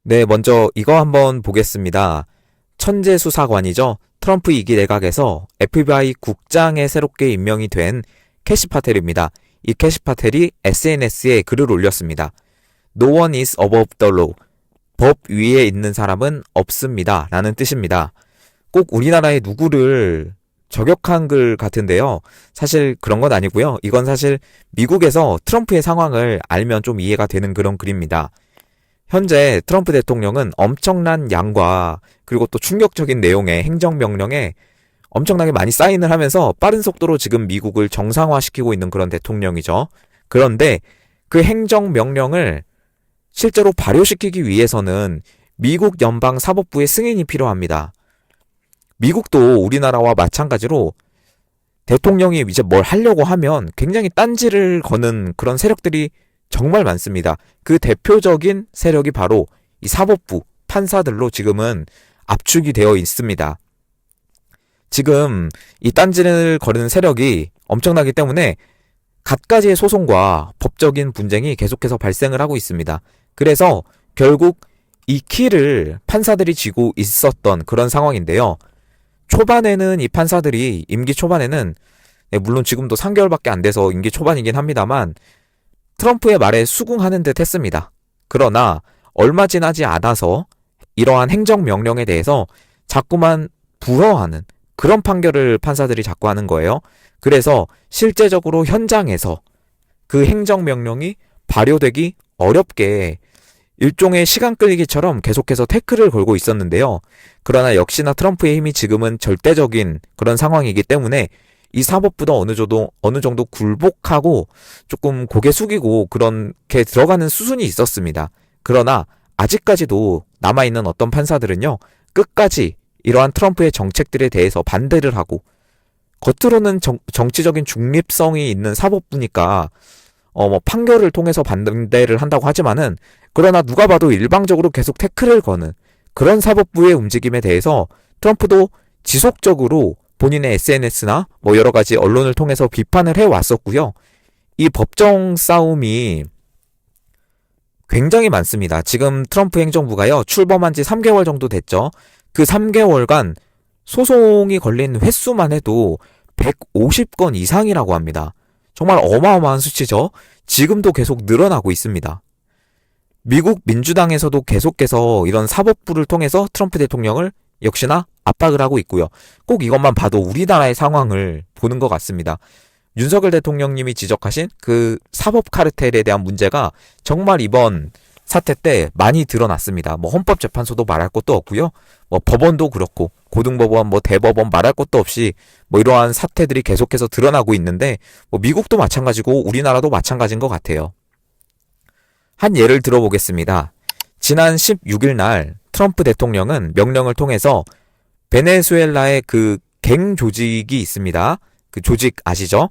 네, 먼저 이거 한번 보겠습니다. 천재 수사관이죠. 트럼프 2기 내각에서 FBI 국장에 새롭게 임명이 된 캐시 파텔입니다. 이 캐시 파텔이 SNS에 글을 올렸습니다. No one is above the law. 법 위에 있는 사람은 없습니다. 라는 뜻입니다. 꼭 우리나라의 누구를 저격한 글 같은데요. 사실 그런 건 아니고요. 이건 사실 미국에서 트럼프의 상황을 알면 좀 이해가 되는 그런 글입니다. 현재 트럼프 대통령은 엄청난 양과 그리고 또 충격적인 내용의 행정명령에 엄청나게 많이 사인을 하면서 빠른 속도로 지금 미국을 정상화시키고 있는 그런 대통령이죠. 그런데 그 행정명령을 실제로 발효시키기 위해서는 미국 연방사법부의 승인이 필요합니다. 미국도 우리나라와 마찬가지로 대통령이 이제 뭘 하려고 하면 굉장히 딴지를 거는 그런 세력들이 정말 많습니다. 그 대표적인 세력이 바로 이 사법부, 판사들로 지금은 압축이 되어 있습니다. 지금 이 딴지를 거는 세력이 엄청나기 때문에 갖가지의 소송과 법적인 분쟁이 계속해서 발생을 하고 있습니다. 그래서 결국 이 키를 판사들이 쥐고 있었던 그런 상황인데요. 초반에는 이 판사들이 임기 초반에는 물론 지금도 3개월밖에 안 돼서 임기 초반이긴 합니다만 트럼프의 말에 수긍하는 듯 했습니다. 그러나 얼마 지나지 않아서 이러한 행정명령에 대해서 자꾸만 불허하는 그런 판결을 판사들이 자꾸 하는 거예요. 그래서 실제적으로 현장에서 그 행정명령이 발효되기 어렵게 일종의 시간 끌기처럼 계속해서 태클을 걸고 있었는데요. 그러나 역시나 트럼프의 힘이 지금은 절대적인 그런 상황이기 때문에 이 사법부도 어느 정도 굴복하고 조금 고개 숙이고 그렇게 들어가는 수순이 있었습니다. 그러나 아직까지도 남아있는 어떤 판사들은요, 끝까지 이러한 트럼프의 정책들에 대해서 반대를 하고, 겉으로는 정치적인 중립성이 있는 사법부니까 판결을 통해서 반대를 한다고 하지만은, 그러나 누가 봐도 일방적으로 계속 태클을 거는 그런 사법부의 움직임에 대해서 트럼프도 지속적으로 본인의 SNS나 여러 가지 언론을 통해서 비판을 해왔었고요. 이 법정 싸움이 굉장히 많습니다. 지금 트럼프 행정부가요, 출범한 지 3개월 정도 됐죠. 그 3개월간 소송이 걸린 횟수만 해도 150건 이상이라고 합니다. 정말 어마어마한 수치죠. 지금도 계속 늘어나고 있습니다. 미국 민주당에서도 계속해서 이런 사법부를 통해서 트럼프 대통령을 역시나 압박을 하고 있고요. 꼭 이것만 봐도 우리나라의 상황을 보는 것 같습니다. 윤석열 대통령님이 지적하신 그 사법 카르텔에 대한 문제가 정말 이번 사태 때 많이 드러났습니다. 헌법재판소도 말할 것도 없고요. 법원도 그렇고 고등법원, 대법원 말할 것도 없이 이러한 사태들이 계속해서 드러나고 있는데 미국도 마찬가지고 우리나라도 마찬가지인 것 같아요. 한 예를 들어보겠습니다. 지난 16일 날 트럼프 대통령은 명령을 통해서 베네수엘라의 그 갱 조직이 있습니다. 그 조직 아시죠?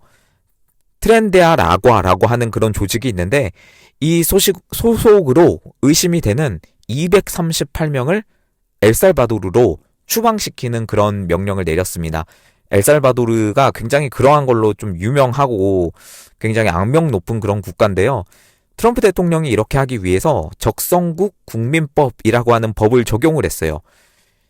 트렌데아 라과라고 하는 그런 조직이 있는데 이 소속으로 의심이 되는 238명을 엘살바도르로 추방시키는 그런 명령을 내렸습니다. 엘살바도르가 굉장히 그러한 걸로 좀 유명하고 굉장히 악명 높은 그런 국가인데요. 트럼프 대통령이 이렇게 하기 위해서 적성국 국민법이라고 하는 법을 적용을 했어요.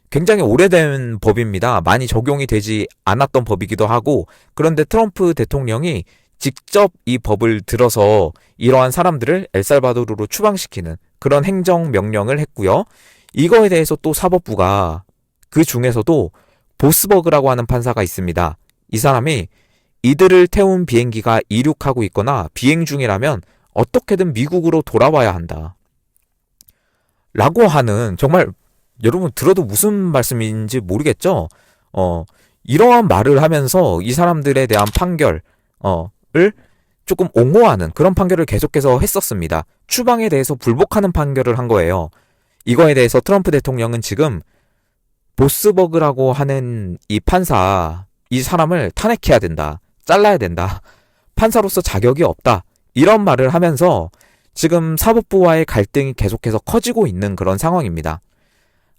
굉장히 오래된 법입니다. 많이 적용이 되지 않았던 법이기도 하고, 그런데 트럼프 대통령이 직접 이 법을 들어서 이러한 사람들을 엘살바도르로 추방시키는 그런 행정명령을 했고요. 이거에 대해서 또 사법부가 그 중에서도 보스버그라고 하는 판사가 있습니다. 이 사람이 이들을 태운 비행기가 이륙하고 있거나 비행 중이라면 어떻게든 미국으로 돌아와야 한다. 라고 하는, 정말 여러분 들어도 무슨 말씀인지 모르겠죠? 이러한 말을 하면서 이 사람들에 대한 판결을 조금 옹호하는 그런 판결을 계속해서 했었습니다. 추방에 대해서 불복하는 판결을 한 거예요. 이거에 대해서 트럼프 대통령은 지금 보스버그라고 하는 이 판사, 이 사람을 탄핵해야 된다. 잘라야 된다. 판사로서 자격이 없다. 이런 말을 하면서 지금 사법부와의 갈등이 계속해서 커지고 있는 그런 상황입니다.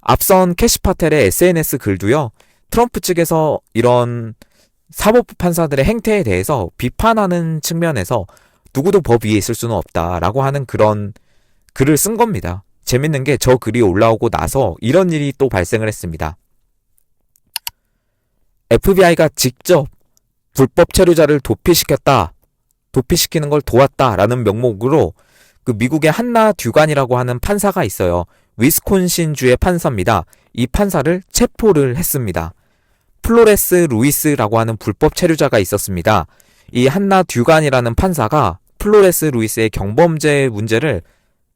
앞선 캐시 파텔의 SNS 글도요, 트럼프 측에서 이런 사법부 판사들의 행태에 대해서 비판하는 측면에서 누구도 법 위에 있을 수는 없다라고 하는 그런 글을 쓴 겁니다. 재밌는 게 저 글이 올라오고 나서 이런 일이 또 발생을 했습니다. FBI가 직접 불법 체류자를 도피시키는 걸 도왔다라는 명목으로 그 미국의 한나 듀간이라고 하는 판사가 있어요. 위스콘신주의 판사입니다. 이 판사를 체포를 했습니다. 플로레스 루이스라고 하는 불법 체류자가 있었습니다. 이 한나 듀간이라는 판사가 플로레스 루이스의 경범죄 문제를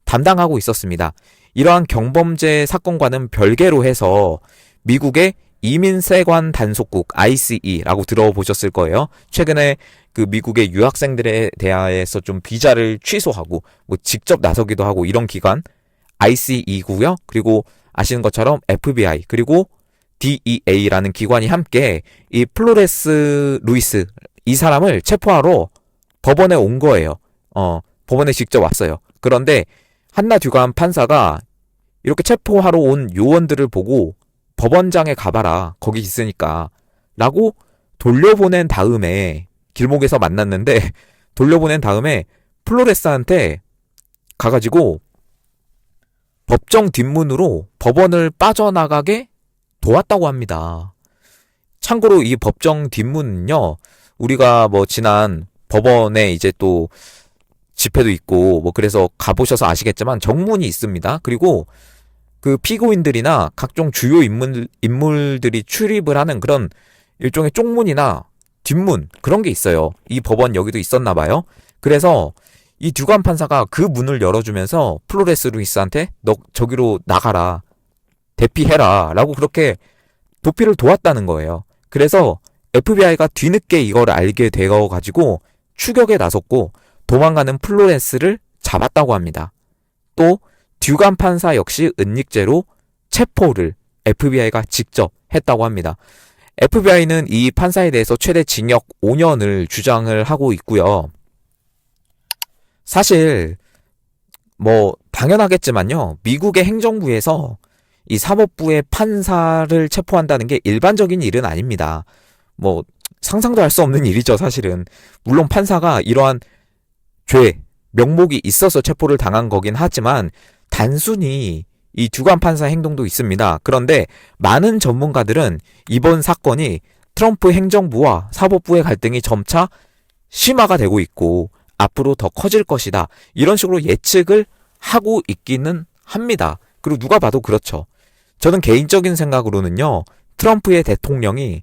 담당하고 있었습니다. 이러한 경범죄 사건과는 별개로 해서 미국의 이민세관 단속국 ICE라고 들어보셨을 거예요. 최근에 그 미국의 유학생들에 대하여서 좀 비자를 취소하고 뭐 직접 나서기도 하고 이런 기관 ICE고요. 그리고 아시는 것처럼 FBI 그리고 DEA라는 기관이 함께 이 플로레스 루이스 이 사람을 체포하러 법원에 온 거예요. 법원에 직접 왔어요. 그런데 한나 듀간 판사가 이렇게 체포하러 온 요원들을 보고 법원장에 가봐라. 거기 있으니까. 라고 돌려보낸 다음에 길목에서 만났는데 돌려보낸 다음에 플로레스한테 가가지고 법정 뒷문으로 법원을 빠져나가게 도왔다고 합니다. 참고로 이 법정 뒷문은요. 우리가 뭐 지난 법원에 이제 또 집회도 있고 뭐 그래서 가보셔서 아시겠지만 정문이 있습니다. 그리고 그 피고인들이나 각종 주요 인물들이 출입을 하는 그런 일종의 쪽문이나 뒷문 그런 게 있어요. 이 법원 여기도 있었나 봐요. 그래서 이 듀간 판사가 그 문을 열어주면서 플로레스 루이스한테 너 저기로 나가라. 대피해라. 라고 그렇게 도피를 도왔다는 거예요. 그래서 FBI가 뒤늦게 이걸 알게 되어가지고 추격에 나섰고 도망가는 플로레스를 잡았다고 합니다. 또 듀간 판사 역시 은닉죄로 체포를 FBI가 직접 했다고 합니다. FBI는 이 판사에 대해서 최대 징역 5년을 주장을 하고 있고요. 사실 뭐 당연하겠지만요. 미국의 행정부에서 이 사법부의 판사를 체포한다는 게 일반적인 일은 아닙니다. 뭐 상상도 할 수 없는 일이죠, 사실은. 물론 판사가 이러한 죄, 명목이 있어서 체포를 당한 거긴 하지만 단순히 이 듀간 판사 행동도 있습니다. 그런데 많은 전문가들은 이번 사건이 트럼프 행정부와 사법부의 갈등이 점차 심화가 되고 있고 앞으로 더 커질 것이다. 이런 식으로 예측을 하고 있기는 합니다. 그리고 누가 봐도 그렇죠. 저는 개인적인 생각으로는요. 트럼프 대통령이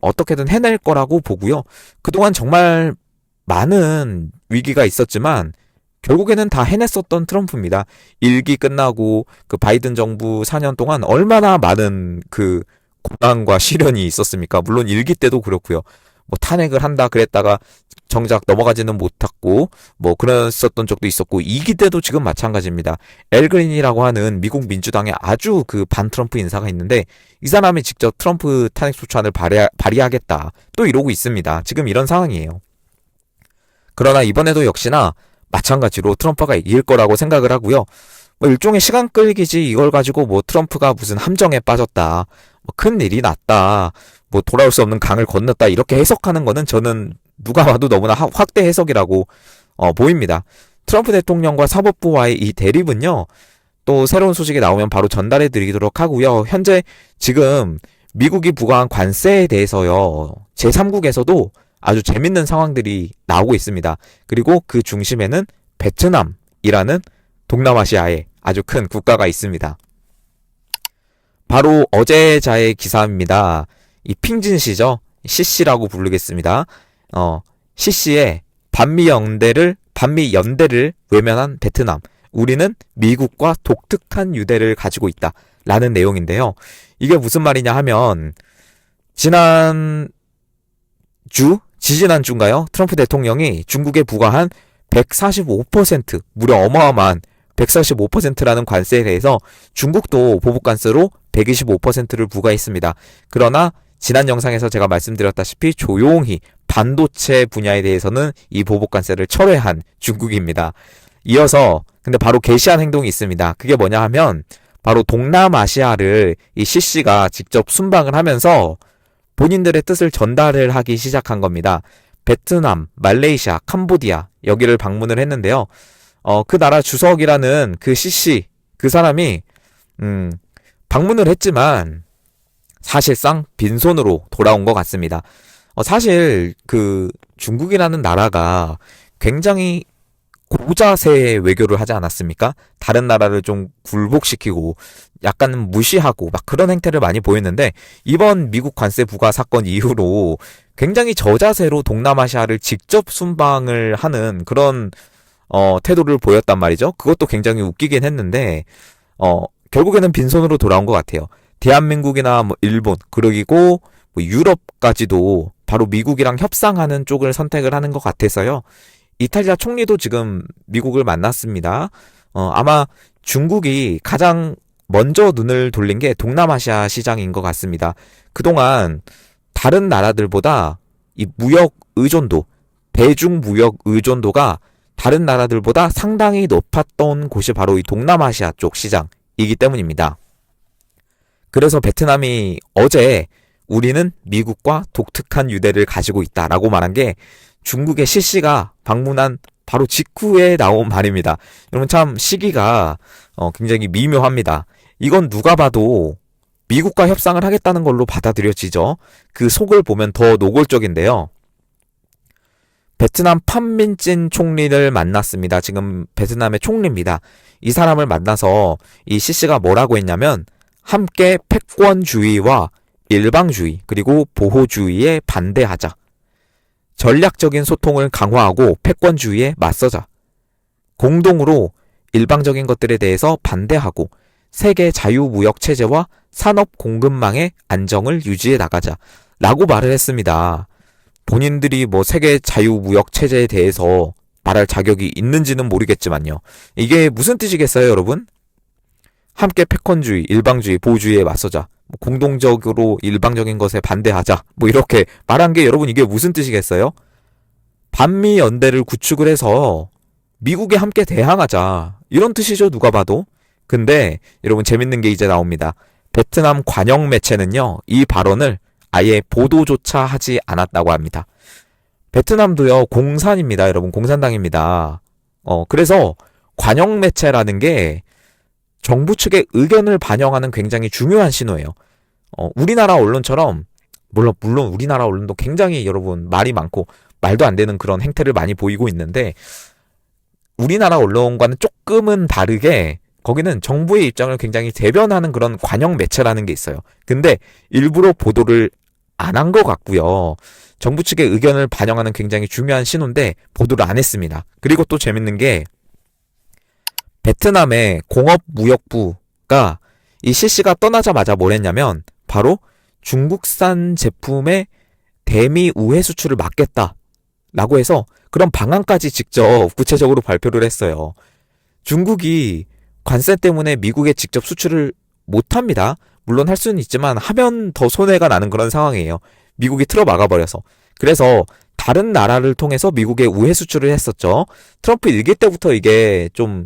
어떻게든 해낼 거라고 보고요. 그동안 정말 많은 위기가 있었지만 결국에는 다 해냈었던 트럼프입니다. 1기 끝나고 그 바이든 정부 4년 동안 얼마나 많은 그 고난과 시련이 있었습니까? 물론 1기 때도 그렇고요. 뭐 탄핵을 한다 그랬다가 정작 넘어가지는 못했고 뭐 그랬었던 적도 있었고 2기 때도 지금 마찬가지입니다. 엘 그린이라고 하는 미국 민주당의 아주 그 반 트럼프 인사가 있는데 이 사람이 직접 트럼프 탄핵 소추안을 발의하겠다 또 이러고 있습니다. 지금 이런 상황이에요. 그러나 이번에도 역시나 마찬가지로 트럼프가 이길 거라고 생각을 하고요. 뭐 일종의 시간 끌기지 이걸 가지고 뭐 트럼프가 무슨 함정에 빠졌다, 뭐 큰 일이 났다, 뭐 돌아올 수 없는 강을 건넜다 이렇게 해석하는 거는 저는 누가 봐도 너무나 확대 해석이라고 보입니다. 트럼프 대통령과 사법부와의 이 대립은요. 또 새로운 소식이 나오면 바로 전달해 드리도록 하고요. 현재 지금 미국이 부과한 관세에 대해서요. 제3국에서도 아주 재밌는 상황들이 나오고 있습니다. 그리고 그 중심에는 베트남이라는 동남아시아의 아주 큰 국가가 있습니다. 바로 어제자의 기사입니다. 이 핑진시죠. 시시라고 부르겠습니다. 시시의 반미연대를 외면한 베트남. 우리는 미국과 독특한 유대를 가지고 있다. 라는 내용인데요. 이게 무슨 말이냐 하면 지지난주인가요? 트럼프 대통령이 중국에 부과한 145% 무려 어마어마한 145%라는 관세에 대해서 중국도 보복관세로 125%를 부과했습니다. 그러나 지난 영상에서 제가 말씀드렸다시피 조용히 반도체 분야에 대해서는 이 보복관세를 철회한 중국입니다. 이어서 근데 바로 개시한 행동이 있습니다. 그게 뭐냐 하면 바로 동남아시아를 이 CC가 직접 순방을 하면서 본인들의 뜻을 전달을 하기 시작한 겁니다. 베트남, 말레이시아, 캄보디아 여기를 방문을 했는데요. 그 나라 주석이라는 그 CC, 그 사람이, 방문을 했지만, 사실상 빈손으로 돌아온 것 같습니다. 사실, 중국이라는 나라가 굉장히 고자세의 외교를 하지 않았습니까? 다른 나라를 좀 굴복시키고 약간 무시하고 막 그런 행태를 많이 보였는데 이번 미국 관세 부과 사건 이후로 굉장히 저자세로 동남아시아를 직접 순방을 하는 그런 태도를 보였단 말이죠. 그것도 굉장히 웃기긴 했는데 결국에는 빈손으로 돌아온 것 같아요. 대한민국이나 뭐 일본 그리고 뭐 유럽까지도 바로 미국이랑 협상하는 쪽을 선택을 하는 것 같아서요. 이탈리아 총리도 지금 미국을 만났습니다. 아마 중국이 가장 먼저 눈을 돌린 게 동남아시아 시장인 것 같습니다. 그동안 다른 나라들보다 이 무역 의존도, 대중 무역 의존도가 다른 나라들보다 상당히 높았던 곳이 바로 이 동남아시아 쪽 시장이기 때문입니다. 그래서 베트남이 어제 우리는 미국과 독특한 유대를 가지고 있다라고 말한 게 중국의 CC가 방문한 바로 직후에 나온 말입니다. 여러분 참 시기가 굉장히 미묘합니다. 이건 누가 봐도 미국과 협상을 하겠다는 걸로 받아들여지죠. 그 속을 보면 더 노골적인데요. 베트남 팜민진 총리를 만났습니다. 지금 베트남의 총리입니다. 이 사람을 만나서 이 CC가 뭐라고 했냐면 함께 패권주의와 일방주의 그리고 보호주의에 반대하자. 전략적인 소통을 강화하고 패권주의에 맞서자. 공동으로 일방적인 것들에 대해서 반대하고 세계 자유무역 체제와 산업 공급망의 안정을 유지해 나가자. 라고 말을 했습니다. 본인들이 뭐 세계 자유무역 체제에 대해서 말할 자격이 있는지는 모르겠지만요. 이게 무슨 뜻이겠어요, 여러분? 함께 패권주의, 일방주의, 보호주의에 맞서자. 공동적으로 일방적인 것에 반대하자. 뭐 이렇게 말한 게 여러분 이게 무슨 뜻이겠어요? 반미 연대를 구축을 해서 미국에 함께 대항하자. 이런 뜻이죠, 누가 봐도. 근데 여러분 재밌는 게 이제 나옵니다. 베트남 관영 매체는요, 이 발언을 아예 보도조차 하지 않았다고 합니다. 베트남도요, 공산입니다, 여러분. 공산당입니다. 그래서 관영 매체라는 게 정부 측의 의견을 반영하는 굉장히 중요한 신호예요. 우리나라 언론처럼, 물론 우리나라 언론도 굉장히 여러분 말이 많고 말도 안 되는 그런 행태를 많이 보이고 있는데, 우리나라 언론과는 조금은 다르게 거기는 정부의 입장을 굉장히 대변하는 그런 관영 매체라는 게 있어요. 근데 일부러 보도를 안 한 것 같고요. 정부 측의 의견을 반영하는 굉장히 중요한 신호인데 보도를 안 했습니다. 그리고 또 재밌는 게 베트남의 공업무역부가 이 CC가 떠나자마자 뭘 했냐면 바로 중국산 제품의 대미 우회 수출을 막겠다 라고 해서 그런 방안까지 직접 구체적으로 발표를 했어요. 중국이 관세 때문에 미국에 직접 수출을 못합니다. 물론 할 수는 있지만 하면 더 손해가 나는 그런 상황이에요. 미국이 틀어 막아버려서. 그래서 다른 나라를 통해서 미국에 우회 수출을 했었죠. 트럼프 일기 때부터 이게 좀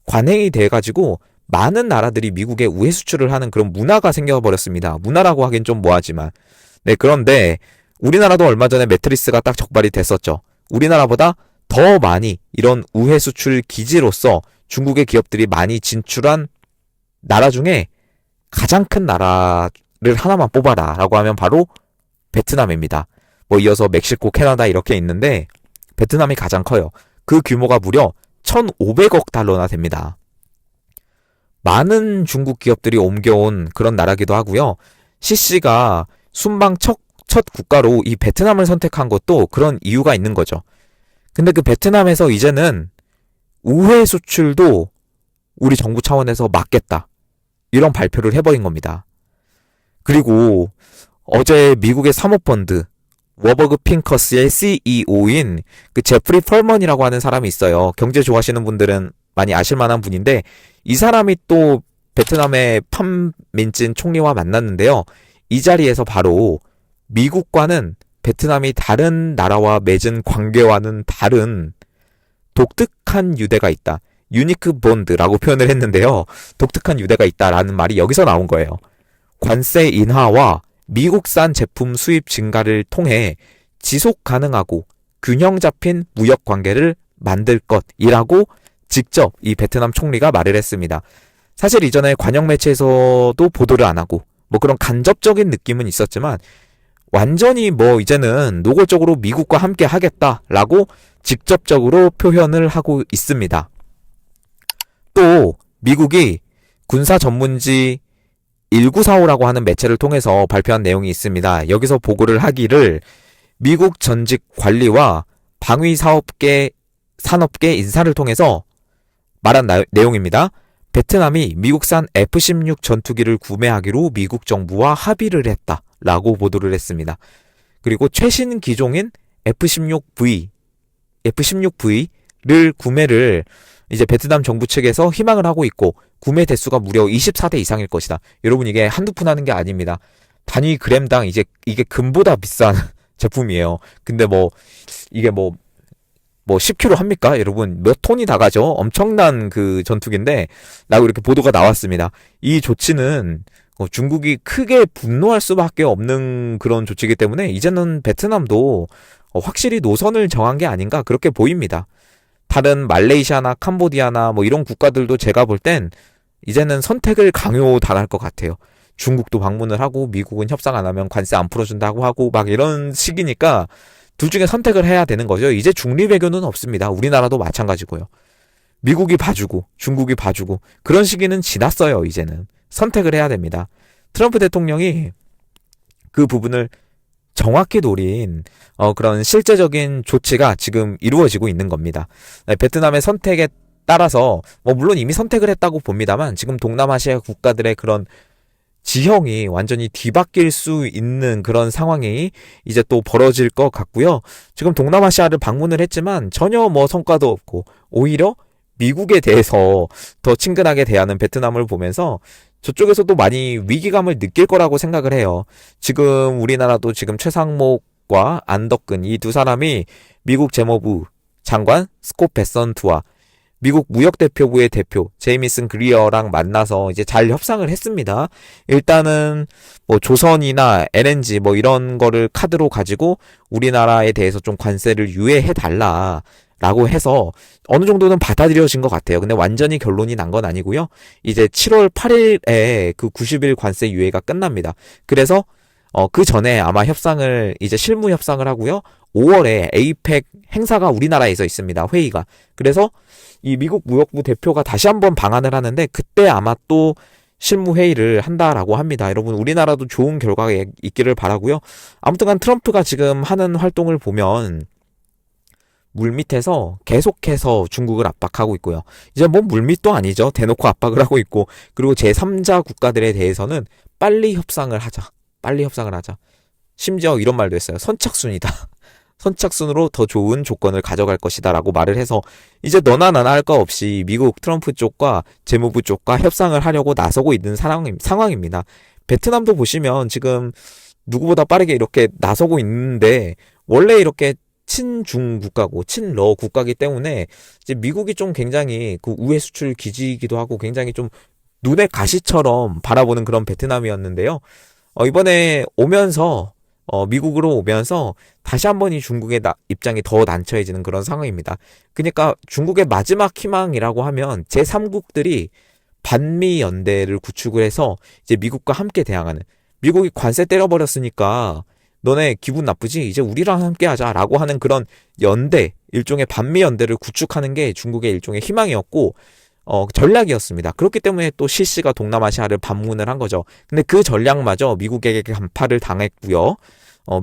관행이 돼가지고 많은 나라들이 미국에 우회 수출을 하는 그런 문화가 생겨버렸습니다. 문화라고 하긴 좀 뭐하지만. 네, 그런데 우리나라도 얼마 전에 매트리스가 딱 적발이 됐었죠. 우리나라보다 더 많이 이런 우회 수출 기지로서 중국의 기업들이 많이 진출한 나라 중에 가장 큰 나라를 하나만 뽑아라 라고 하면 바로 베트남입니다. 뭐 이어서 멕시코, 캐나다 이렇게 있는데 베트남이 가장 커요. 그 규모가 무려 1,500억 달러나 됩니다. 많은 중국 기업들이 옮겨온 그런 나라기도 하고요. CC가 순방 첫 국가로 이 베트남을 선택한 것도 그런 이유가 있는 거죠. 근데 그 베트남에서 이제는 우회 수출도 우리 정부 차원에서 막겠다. 이런 발표를 해버린 겁니다. 그리고 어제 미국의 사모펀드 워버그 핑커스의 CEO인 그 제프리 펄먼이라고 하는 사람이 있어요. 경제 좋아하시는 분들은 많이 아실 만한 분인데 이 사람이 또 베트남의 팜민진 총리와 만났는데요. 이 자리에서 바로 미국과는 베트남이 다른 나라와 맺은 관계와는 다른 독특한 유대가 있다. 유니크 본드라고 표현을 했는데요. 독특한 유대가 있다라는 말이 여기서 나온 거예요. 관세 인하와 미국산 제품 수입 증가를 통해 지속 가능하고 균형 잡힌 무역 관계를 만들 것이라고 직접 이 베트남 총리가 말을 했습니다. 사실 이전에 관영 매체에서도 보도를 안 하고 뭐 그런 간접적인 느낌은 있었지만 완전히 뭐 이제는 노골적으로 미국과 함께 하겠다라고 직접적으로 표현을 하고 있습니다. 또 미국이 군사 전문지 1945라고 하는 매체를 통해서 발표한 내용이 있습니다. 여기서 보고를 하기를 미국 전직 관리와 방위 산업계 인사를 통해서 말한 내용입니다. 베트남이 미국산 F-16 전투기를 구매하기로 미국 정부와 합의를 했다라고 보도를 했습니다. 그리고 최신 기종인 F-16V를 구매를 이제 베트남 정부 측에서 희망을 하고 있고 구매 대수가 무려 24대 이상일 것이다. 여러분 이게 한두 푼 하는 게 아닙니다. 단위 그램당 이게 금보다 비싼 제품이에요. 근데 이게 10kg 합니까? 여러분 몇 톤이 나가죠? 엄청난 그 전투기인데 라고 이렇게 보도가 나왔습니다. 이 조치는 중국이 크게 분노할 수밖에 없는 그런 조치이기 때문에 이제는 베트남도 확실히 노선을 정한 게 아닌가 그렇게 보입니다. 다른 말레이시아나 캄보디아나 뭐 이런 국가들도 제가 볼 땐 이제는 선택을 강요당할 것 같아요. 중국도 방문을 하고 미국은 협상 안 하면 관세 안 풀어준다고 하고 막 이런 식이니까 둘 중에 선택을 해야 되는 거죠. 이제 중립외교는 없습니다. 우리나라도 마찬가지고요. 미국이 봐주고 중국이 봐주고 그런 시기는 지났어요. 이제는 선택을 해야 됩니다. 트럼프 대통령이 그 부분을 정확히 노린 그런 실제적인 조치가 지금 이루어지고 있는 겁니다. 베트남의 선택에 따라서 물론 이미 선택을 했다고 봅니다만 지금 동남아시아 국가들의 그런 지형이 완전히 뒤바뀔 수 있는 그런 상황이 이제 또 벌어질 것 같고요. 지금 동남아시아를 방문을 했지만 전혀 성과도 없고 오히려 미국에 대해서 더 친근하게 대하는 베트남을 보면서 저쪽에서도 많이 위기감을 느낄 거라고 생각을 해요. 지금 우리나라도 지금 최상목과 안덕근 이 두 사람이 미국 재무부 장관 스콧 베선트와 미국 무역대표부의 대표 제이미슨 그리어랑 만나서 이제 잘 협상을 했습니다. 일단은 조선이나 LNG 이런 거를 카드로 가지고 우리나라에 대해서 좀 관세를 유예해 달라 라고 해서 어느 정도는 받아들여진 것 같아요. 근데 완전히 결론이 난 건 아니고요. 이제 7월 8일에 그 90일 관세 유예가 끝납니다. 그래서 그 전에 아마 협상을 이제 실무 협상을 하고요. 5월에 에이펙 행사가 우리나라에서 있습니다. 회의가. 그래서 이 미국 무역부 대표가 다시 한번 방한을 하는데 그때 아마 또 실무 회의를 한다라고 합니다. 여러분 우리나라도 좋은 결과가 있기를 바라고요. 아무튼간 트럼프가 지금 하는 활동을 보면 물밑에서 계속해서 중국을 압박하고 있고요. 이제 물밑도 아니죠. 대놓고 압박을 하고 있고 그리고 제3자 국가들에 대해서는 빨리 협상을 하자. 심지어 이런 말도 했어요. 선착순이다. 선착순으로 더 좋은 조건을 가져갈 것이다 라고 말을 해서 이제 너나 나나 할 거 없이 미국 트럼프 쪽과 재무부 쪽과 협상을 하려고 나서고 있는 상황입니다. 베트남도 보시면 지금 누구보다 빠르게 이렇게 나서고 있는데 원래 이렇게 친중 국가고 친러 국가이기 때문에 이제 미국이 좀 굉장히 그 우회 수출 기지이기도 하고 굉장히 좀 눈의 가시처럼 바라보는 그런 베트남이었는데요. 이번에 미국으로 오면서 다시 한번 이 중국의 입장이 더 난처해지는 그런 상황입니다. 그러니까 중국의 마지막 희망이라고 하면 제3국들이 반미 연대를 구축을 해서 이제 미국과 함께 대항하는 미국이 관세 때려버렸으니까 너네 기분 나쁘지? 이제 우리랑 함께 하자라고 하는 그런 연대, 일종의 반미 연대를 구축하는 게 중국의 일종의 희망이었고 전략이었습니다. 그렇기 때문에 또 시시가 동남아시아를 방문을 한 거죠. 근데 그 전략마저 미국에게 간파를 당했고요.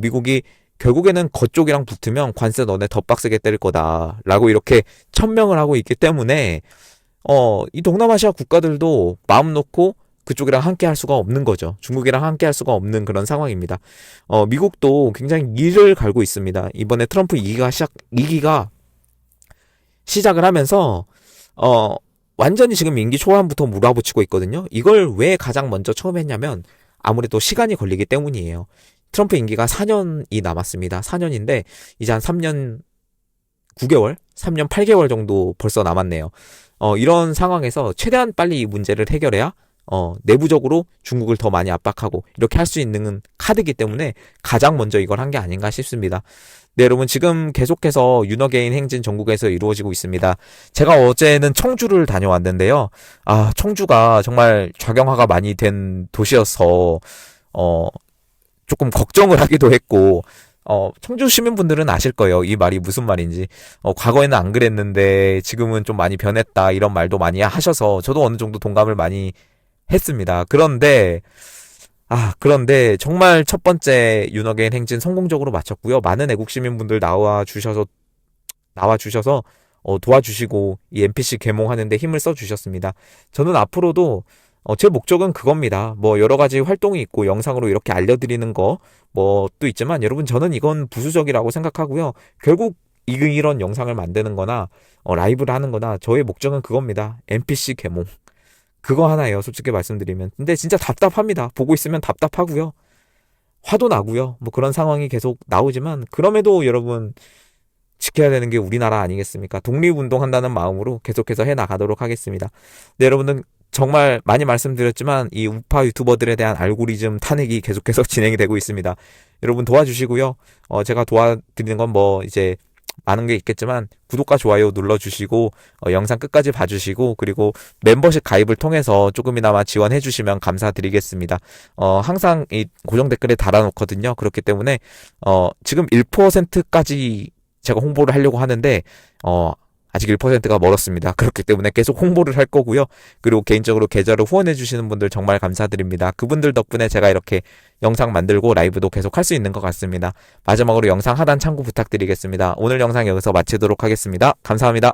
미국이 결국에는 그쪽이랑 붙으면 관세 너네 더 빡세게 때릴 거다라고 이렇게 천명을 하고 있기 때문에 이 동남아시아 국가들도 마음 놓고 그쪽이랑 함께 할 수가 없는 거죠. 중국이랑 함께 할 수가 없는 그런 상황입니다. 미국도 굉장히 이를 갈고 있습니다. 이번에 트럼프 2기가 시작을 하면서 완전히 지금 임기 초반부터 몰아붙이고 있거든요. 이걸 왜 가장 먼저 처음 했냐면 아무래도 시간이 걸리기 때문이에요. 트럼프 임기가 4년이 남았습니다. 4년인데 이제 한 3년 9개월? 3년 8개월 정도 벌써 남았네요. 이런 상황에서 최대한 빨리 이 문제를 해결해야 내부적으로 중국을 더 많이 압박하고 이렇게 할 수 있는 카드이기 때문에 가장 먼저 이걸 한 게 아닌가 싶습니다. 네, 여러분 지금 계속해서 윤허게인 행진 전국에서 이루어지고 있습니다. 제가 어제는 청주를 다녀왔는데요. 청주가 정말 좌경화가 많이 된 도시여서 조금 걱정을 하기도 했고, 청주 시민분들은 아실 거예요. 이 말이 무슨 말인지. 과거에는 안 그랬는데 지금은 좀 많이 변했다 이런 말도 많이 하셔서 저도 어느 정도 동감을 많이 했습니다. 그런데 정말 첫 번째 윤허게인 행진 성공적으로 마쳤고요. 많은 애국 시민분들 나와 주셔서 도와주시고 이 NPC 계몽하는데 힘을 써 주셨습니다. 저는 앞으로도 제 목적은 그겁니다. 뭐 여러 가지 활동이 있고 영상으로 이렇게 알려드리는 거 또 있지만 여러분 저는 이건 부수적이라고 생각하고요. 결국 이런 영상을 만드는 거나 라이브를 하는 거나 저의 목적은 그겁니다. NPC 계몽. 그거 하나예요. 솔직히 말씀드리면. 근데 진짜 답답합니다. 보고 있으면 답답하고요. 화도 나고요. 뭐 그런 상황이 계속 나오지만 그럼에도 여러분 지켜야 되는 게 우리나라 아니겠습니까? 독립운동한다는 마음으로 계속해서 해나가도록 하겠습니다. 네, 여러분은 정말 많이 말씀드렸지만 이 우파 유튜버들에 대한 알고리즘 탄핵이 계속해서 진행이 되고 있습니다. 여러분 도와주시고요. 제가 도와드리는 건 이제 많은 게 있겠지만 구독과 좋아요 눌러주시고 영상 끝까지 봐주시고 그리고 멤버십 가입을 통해서 조금이나마 지원해 주시면 감사드리겠습니다. 항상 이 고정 댓글에 달아놓거든요. 그렇기 때문에 지금 1%까지 제가 홍보를 하려고 하는데 아직 1%가 멀었습니다. 그렇기 때문에 계속 홍보를 할 거고요. 그리고 개인적으로 계좌를 후원해 주시는 분들 정말 감사드립니다. 그분들 덕분에 제가 이렇게 영상 만들고 라이브도 계속 할 수 있는 것 같습니다. 마지막으로 영상 하단 참고 부탁드리겠습니다. 오늘 영상 여기서 마치도록 하겠습니다. 감사합니다.